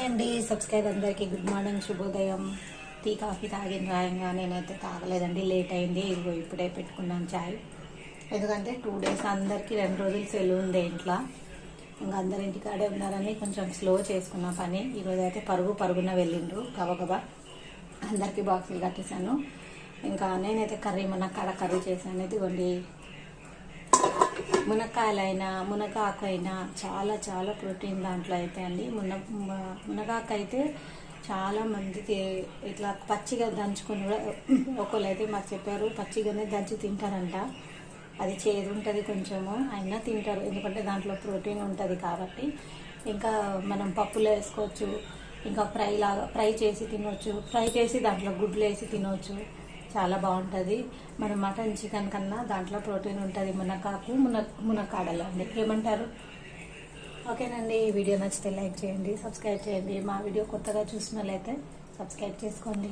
అండి సబ్స్క్రైబ్ అందరికీ good morning శుభోదయం. టీ కాఫీ తాగిన రాయంగా నేనైతే తాగలేదండి, లేట్ అయింది. ఇదిగో ఇప్పుడే పెట్టుకున్నాను చాయ్. ఎందుకంటే 2 days అందరికీ 2 రోజులు సెలవు ఉంది ఇంట్లో. ఇంకా అందరి ఇంటికాడే ఉన్నారని కొంచెం స్లో చేసుకున్న పని. ఈరోజు అయితే పరుగున వెళ్ళిండ్రు గబగబా. అందరికీ బాక్సులు కట్టేశాను. ఇంకా నేనైతే మునక్కాడ కర్రీ చేశాను. ఇదిగోండి, మునక్కాయలైనా మునగాకు అయినా చాలా చాలా ప్రోటీన్ దాంట్లో అయితే అండి. మునగాకు అయితే చాలా మందికి ఇట్లా పచ్చిగా దంచుకొని కూడా ఒకళ్ళు అయితే మాకు చెప్పారు, పచ్చిగానే దంచి తింటారంట. అది చేదు ఉంటుంది కొంచెము, అయినా తింటారు ఎందుకంటే దాంట్లో ప్రోటీన్ ఉంటుంది కాబట్టి. ఇంకా మనం పప్పులో వేసుకోవచ్చు, ఇంకా ఫ్రై చేసి తినవచ్చు, ఫ్రై చేసి దాంట్లో గుడ్లు వేసి తినవచ్చు. చాలా బాగుంటుంది. మనం మటన్ చికెన్ కన్నా దాంట్లో ప్రోటీన్ ఉంటుంది. మునక్కాడలో అండి, ఏమంటారు? ఓకేనండి, ఈ వీడియో నచ్చితే లైక్ చేయండి, సబ్స్క్రైబ్ చేయండి. మా వీడియో కొత్తగా చూసిన వాళ్ళైతే సబ్స్క్రైబ్ చేసుకోండి.